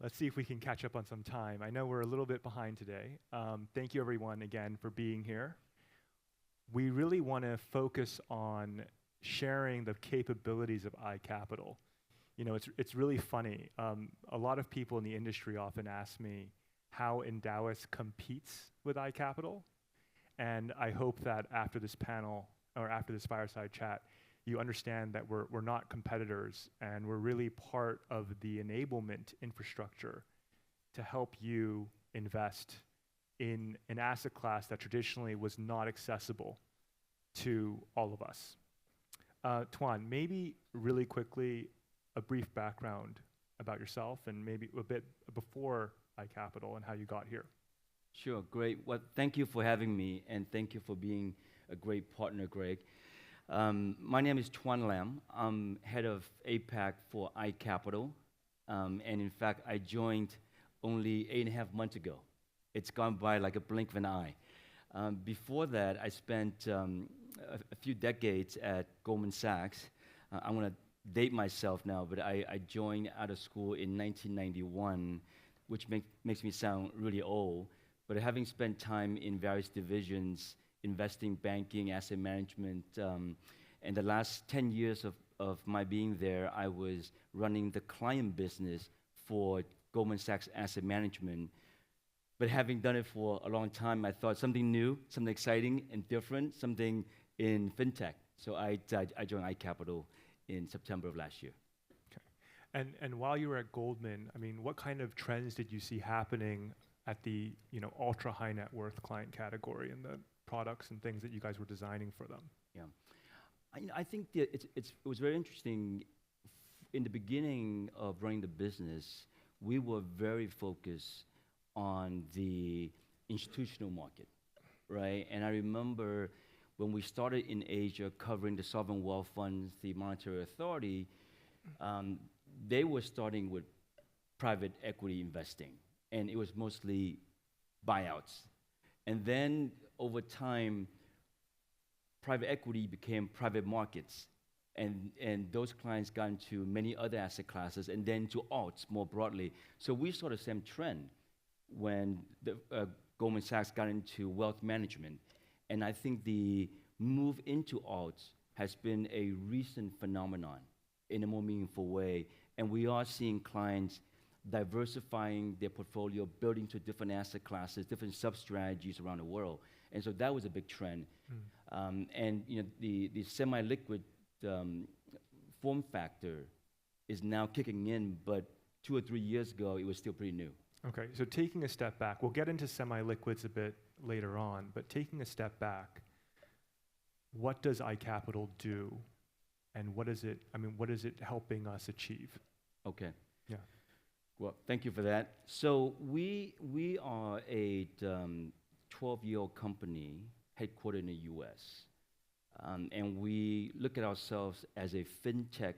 Let's see if we can catch up on some time. I know we're a little bit behind today. Thank you everyone again for being here. We really want to focus on sharing the capabilities of iCapital. You know, it's really funny. A lot of people in the industry often ask me how Endowus competes with iCapital. And I hope that after this panel, or after this fireside chat, you understand that we're not competitors, and we're really part of the enablement infrastructure to help you invest in an asset class that traditionally was not accessible to all of us. Tuan, maybe really quickly, a brief background about yourself and maybe a bit before iCapital and how you got here. Sure, great. Well, thank you for having me, and thank you for being a great partner, Greg. My name is Tuan Lam. I'm head of APAC for iCapital, and in fact, I joined only 8.5 months ago. It's gone by like a blink of an eye. Before that, I spent a few decades at Goldman Sachs. I'm going to date myself now, but I joined out of school in 1991, which makes me sound really old. But having spent time in various divisions, investing, banking, asset management, and the last 10 years of my being there, I was running the client business for Goldman Sachs Asset Management. But having done it for a long time, I thought something new, something exciting and different, something in fintech. So I joined iCapital in September of last year. Okay. And while you were at Goldman, I mean, what kind of trends did you see happening at the ultra high net worth client category and the products and things that you guys were designing for them? Yeah, I think that it was very interesting. In the beginning of running the business, we were very focused on the institutional market, right? And I remember when we started in Asia covering the sovereign wealth funds, the Monetary Authority, they were starting with private equity investing, and it was mostly buyouts. And then over time, private equity became private markets, and those clients got into many other asset classes, and then to alts more broadly. So we saw the same trend when Goldman Sachs got into wealth management. And I think the move into alts has been a recent phenomenon in a more meaningful way. And we are seeing clients diversifying their portfolio, building to different asset classes, different sub-strategies around the world. And so that was a big trend. And the semi-liquid form factor is now kicking in, but 2 or 3 years ago, it was still pretty new. Okay, so taking a step back, we'll get into semi-liquids a bit later on, but taking a step back, what does iCapital do, and what is it helping us achieve? Okay. Yeah. Well, thank you for that. So we are a 12-year-old company headquartered in the US, and we look at ourselves as a fintech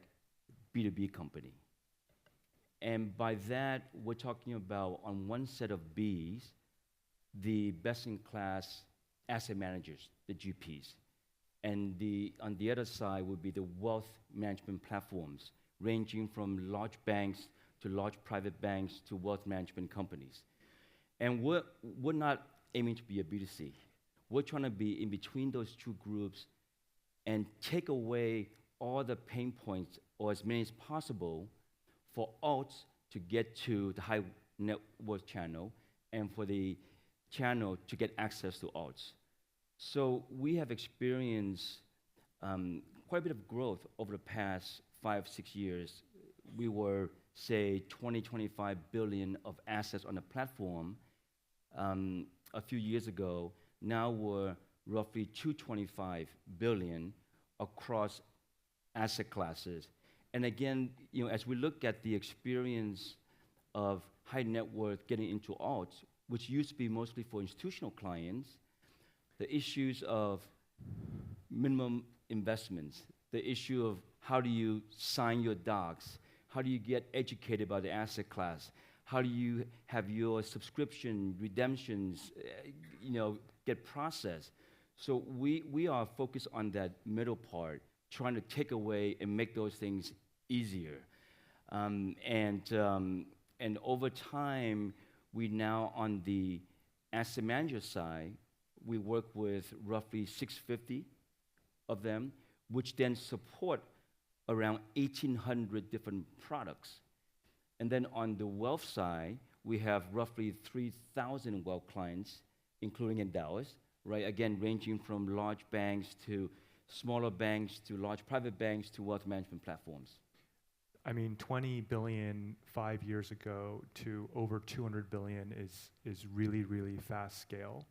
B2B company. And by that, we're talking about, on one set of Bs, the best-in-class asset managers, the GPs. And on the other side would be the wealth management platforms, ranging from large banks to large private banks to wealth management companies. And we're not aiming to be a B2C. We're trying to be in between those two groups and take away all the pain points, or as many as possible, for alts to get to the high net worth channel, and for the channel to get access to alts. So we have experienced quite a bit of growth over the past 5-6 years. We were, say, 25 billion of assets on the platform a few years ago. Now we're roughly 225 billion across asset classes. And again, as we look at the experience of high net worth getting into alts, which used to be mostly for institutional clients, the issues of minimum investments, the issue of how do you sign your docs, how do you get educated about the asset class, how do you have your subscription redemptions, get processed. So we are focused on that middle part, trying to take away and make those things easier. And And over time, we now on the asset manager side, we work with roughly 650 of them, which then support around 1,800 different products. And then on the wealth side, we have roughly 3,000 wealth clients, including Endowus, right? Again, ranging from large banks to smaller banks to large private banks to wealth management platforms. I mean, 20 billion 5 years ago to over 200 billion is really, really fast scale,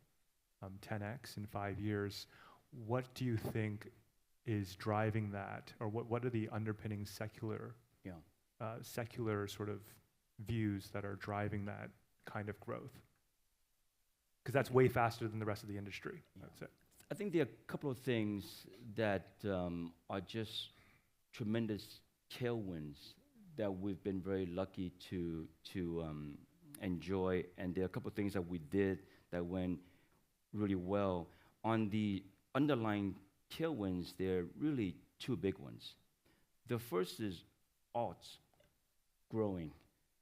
10x in 5 years. What do you think is driving that, or what are the underpinning secular sort of views that are driving that kind of growth? Because that's way faster than the rest of the industry. That's it. I think there are a couple of things that are just tremendous tailwinds that we've been very lucky to enjoy, and there are a couple of things that we did that went really well. On the underlying tailwinds, there are really two big ones. The first is alts growing.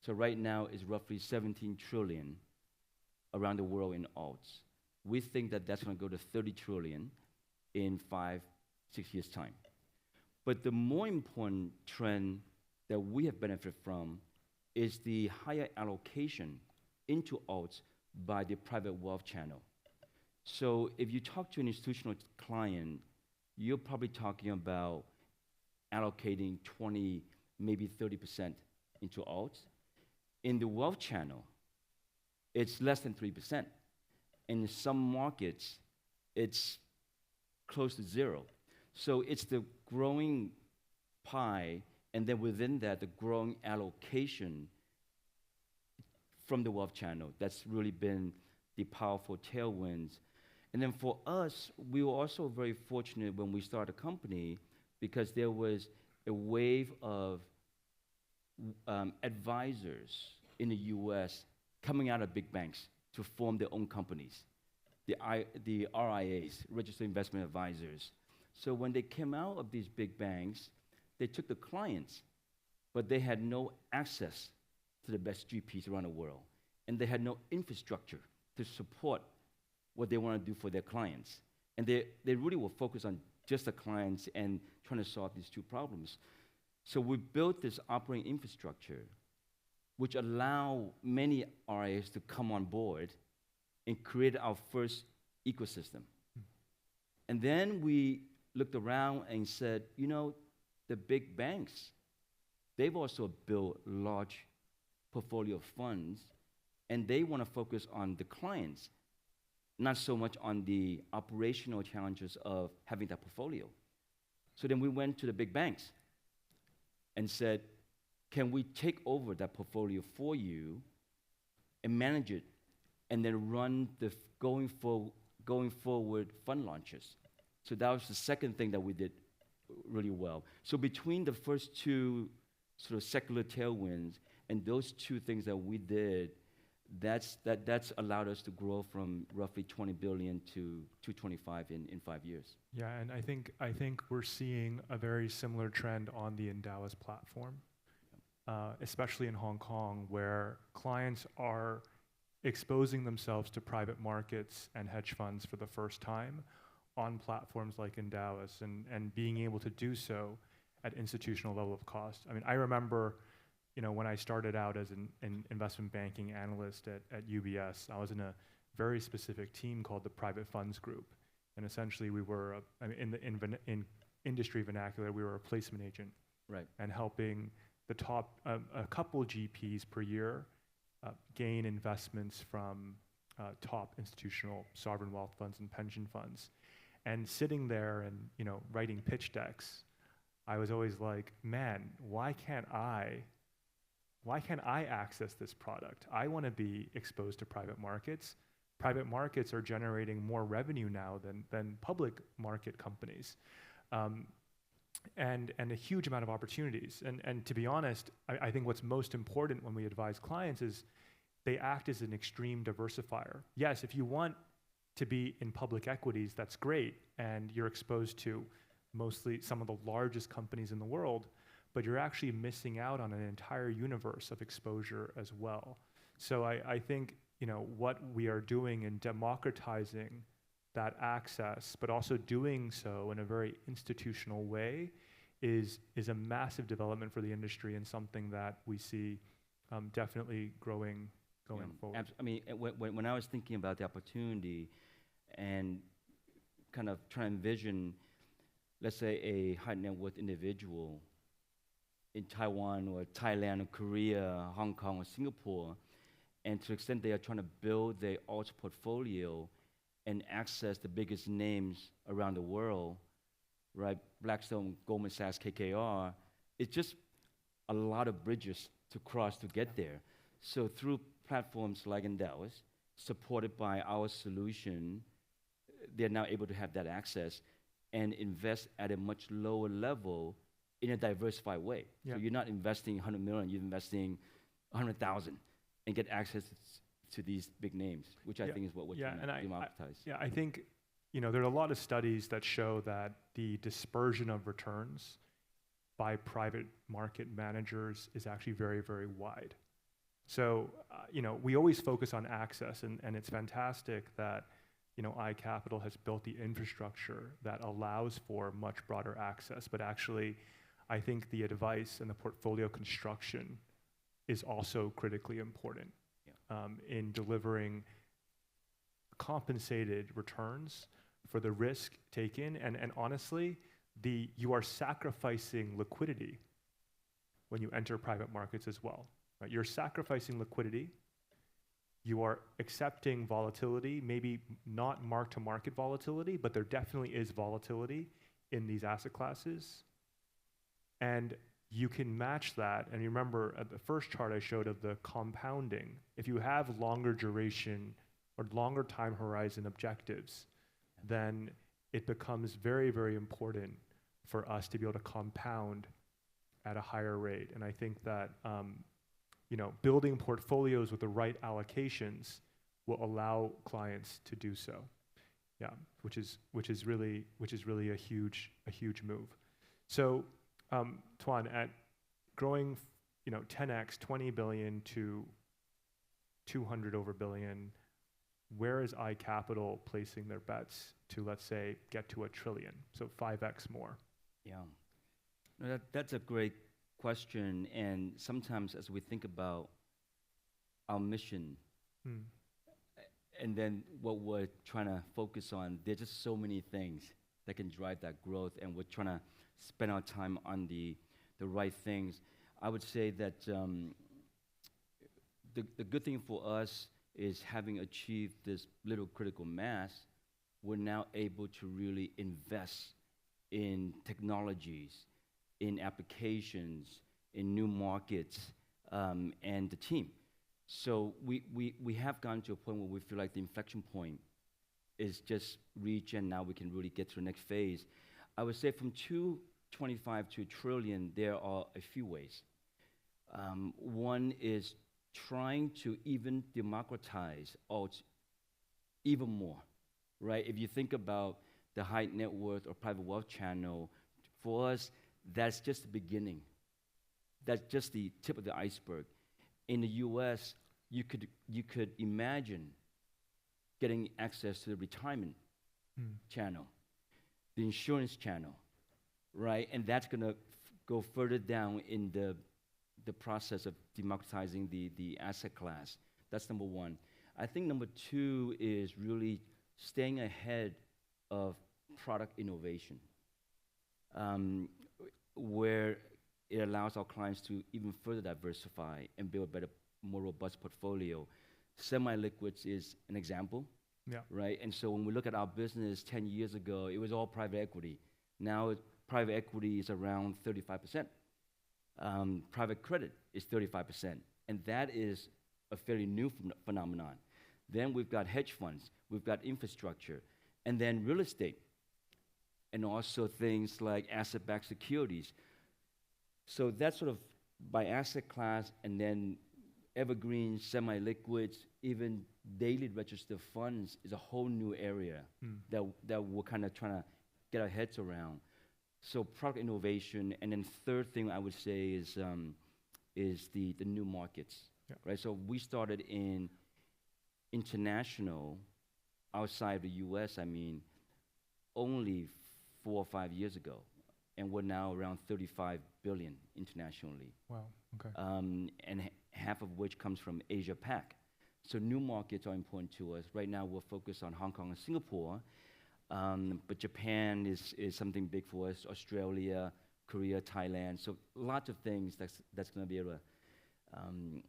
So right now it's roughly 17 trillion around the world in alts. We think that that's going to go to 30 trillion in 5-6 years' time. But the more important trend that we have benefited from is the higher allocation into alts by the private wealth channel. So if you talk to an institutional client, you're probably talking about allocating 20, maybe 30% into alts. In the wealth channel, it's less than 3%. In some markets, it's close to zero. So it's the growing pie, and then within that, the growing allocation from the wealth channel. That's really been the powerful tailwinds. And then for us, we were also very fortunate when we started a company because there was a wave of advisors in the US coming out of big banks to form their own companies, the RIAs, Registered Investment Advisors. So when they came out of these big banks, they took the clients, but they had no access to the best GPs around the world, and they had no infrastructure to support what they want to do for their clients. And they really were focused on just the clients and trying to solve these two problems. So we built this operating infrastructure which allow many RIAs to come on board and create our first ecosystem. And then we looked around and said, you know, the big banks, they've also built large portfolio of funds, and they want to focus on the clients, not so much on the operational challenges of having that portfolio. So then we went to the big banks and said, can we take over that portfolio for you and manage it, and then run the going forward fund launches? So that was the second thing that we did really well. So between the first two sort of secular tailwinds and those two things that we did, that's allowed us to grow from roughly 20 billion to 225 in 5 years. Yeah, and I think we're seeing a very similar trend on the Endowus platform, especially in Hong Kong, where clients are exposing themselves to private markets and hedge funds for the first time on platforms like Endowus, and being able to do so at institutional level of cost. I mean, I remember, you know, when I started out as an investment banking analyst at UBS, I was in a very specific team called the Private Funds Group, and essentially we were, in industry vernacular, we were a placement agent, right, and helping the top a couple GPs per year gain investments from top institutional sovereign wealth funds and pension funds. And sitting there and, you know, writing pitch decks, I was always like, man, why can't I access this product? I want to be exposed to private markets. Private markets are generating more revenue now than public market companies, and a huge amount of opportunities. And to be honest, I think what's most important when we advise clients is they act as an extreme diversifier. Yes, if you want to be in public equities, that's great, and you're exposed to mostly some of the largest companies in the world, but you're actually missing out on an entire universe of exposure as well. So I think, what we are doing in democratizing that access, but also doing so in a very institutional way, is a massive development for the industry and something that we see definitely growing going forward. I mean, when I was thinking about the opportunity and kind of try and envision, let's say, a high net worth individual in Taiwan or Thailand or Korea, Hong Kong or Singapore, and to the extent they are trying to build their alt portfolio and access the biggest names around the world, right? Blackstone, Goldman Sachs, KKR, it's just a lot of bridges to cross to get there. So through platforms like Endowus, supported by our solution, they're now able to have that access and invest at a much lower level in a diversified way. Yeah. So you're not investing 100 million, you're investing 100,000 and get access to these big names, which I think is what we're trying to democratize. I think, there are a lot of studies that show that the dispersion of returns by private market managers is actually very, very wide. So, we always focus on access, and it's fantastic that, iCapital has built the infrastructure that allows for much broader access. But actually, I think the advice and the portfolio construction is also critically important in delivering compensated returns for the risk taken. And honestly, you are sacrificing liquidity when you enter private markets as well. Right? You're sacrificing liquidity. You are accepting volatility, maybe not mark-to-market volatility, but there definitely is volatility in these asset classes. And you can match that. And you remember at the first chart I showed of the compounding, if you have longer duration or longer time horizon objectives, then it becomes very, very important for us to be able to compound at a higher rate. And I think that building portfolios with the right allocations will allow clients to do so. Yeah, which is really a huge move. So, Tuan, at growing, 10x, 20 billion to 200 over billion, where is iCapital placing their bets to, let's say, get to $1 trillion, so 5x more? Yeah, no, that's a great question. And sometimes as we think about our mission, and then what we're trying to focus on, there's just so many things that can drive that growth, and we're trying to spend our time on the right things. I would say that the good thing for us is, having achieved this little critical mass, we're now able to really invest in technologies, in applications, in new markets, and the team. So we have gotten to a point where we feel like the inflection point is just reached, and now we can really get to the next phase. I would say from 225 to $1 trillion, there are a few ways. One is trying to even democratize alts even more, right? If you think about the high net worth or private wealth channel, for us, that's just the beginning. That's just the tip of the iceberg. In the US, you could imagine getting access to the retirement channel, the insurance channel, right? And that's going to go further down in the process of democratizing the asset class. That's number one. I think number two is really staying ahead of product innovation, where it allows our clients to even further diversify and build a better, more robust portfolio. Semi-liquids is an example, right? And so when we look at our business 10 years ago, it was all private equity. Now private equity is around 35%. Private credit is 35%. And that is a fairly new phenomenon. Then we've got hedge funds, we've got infrastructure, and then real estate, and also things like asset-backed securities. So that's sort of by asset class, and then evergreen, semi-liquids, even daily registered funds is a whole new area that we're kind of trying to get our heads around. So product innovation, and then third thing I would say is the new markets, Yeah. right? So we started in international, outside the U.S. I mean, only 4 or 5 years ago, and we're now around 35 billion internationally, Wow. Okay. and half of which comes from Asia Pac. So new markets are important to us. Right now, we're focused on Hong Kong and Singapore, but Japan is something big for us. Australia, Korea, Thailand. So lots of things that's going to be able to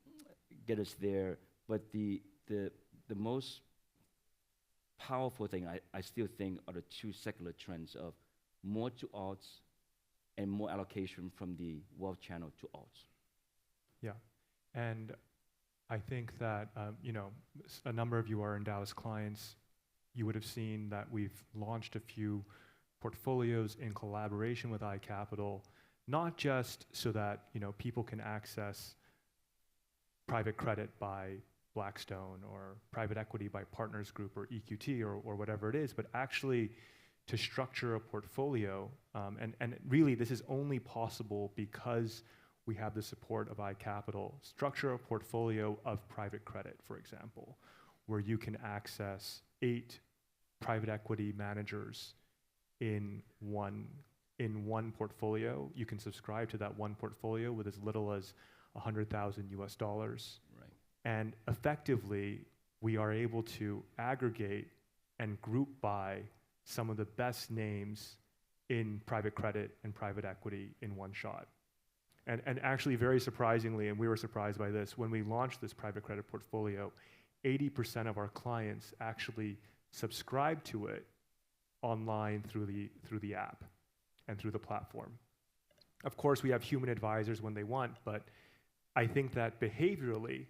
get us there. But the most powerful thing I still think are the two secular trends of more to alts and more allocation from the wealth channel to alts. Yeah, and I think that a number of you are Endowus clients. You would have seen that we've launched a few portfolios in collaboration with iCapital, not just so that people can access private credit by Blackstone or private equity by Partners Group or EQT or whatever it is, but actually to structure a portfolio. And really, this is only possible because we have the support of iCapital. Structure a portfolio of private credit, for example, where you can access 8 private equity managers in one portfolio. You can subscribe to that one portfolio with as little as $100,000 US. Right. And effectively, we are able to aggregate and group by some of the best names in private credit and private equity in one shot. And actually, very surprisingly, and we were surprised by this, when we launched this private credit portfolio, 80% of our clients actually subscribe to it online through the app and through the platform. Of course, we have human advisors when they want, but I think that behaviorally,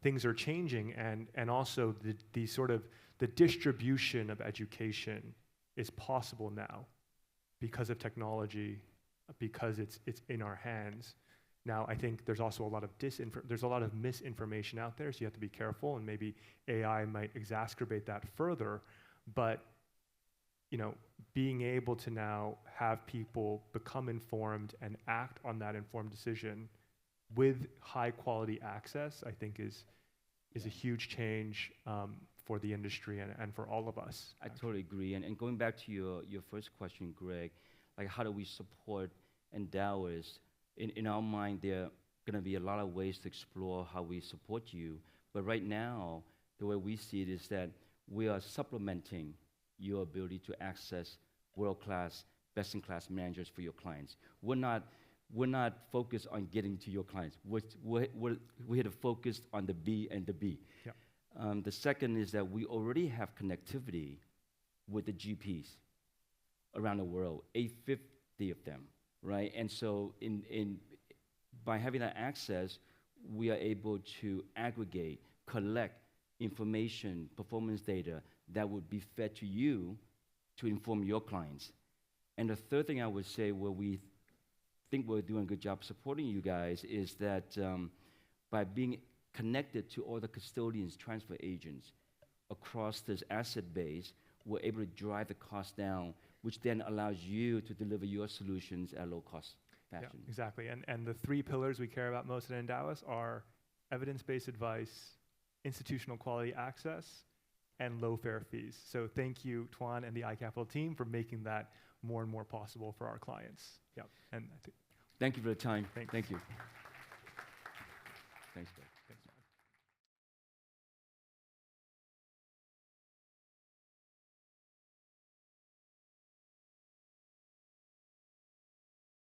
things are changing, and also the distribution of education is possible now because of technology, because it's in our hands. Now, I think there's also a lot of misinformation out there, so you have to be careful, and maybe AI might exacerbate that further. But being able to now have people become informed and act on that informed decision with high quality access, I think is a huge change for the industry and for all of us. I totally agree. And going back to your first question, Greg, like how do we support Endowus? In our mind, there are going to be a lot of ways to explore how we support you. But right now, the way we see it is that we are supplementing your ability to access world-class, best-in-class managers for your clients. We're not focused on getting to your clients. We had to focus on the B and the B. Yeah. The second is that we already have connectivity with the GPs around the world, 850 of them, right? And so by having that access, we are able to aggregate, collect information, performance data that would be fed to you to inform your clients. And the third thing I would say where we think we're doing a good job supporting you guys is that by being connected to all the custodians, transfer agents across this asset base, we're able to drive the cost down, which then allows you to deliver your solutions at low cost fashion. Yeah, exactly. And the 3 pillars we care about most at Endowus are evidence-based advice, institutional quality access, and low fair fees. So thank you, Tuan and the iCapital team, for making that more and more possible for our clients. Yeah. And Thank you for the time. Thanks. Thank you. Thanks, Greg. Thanks.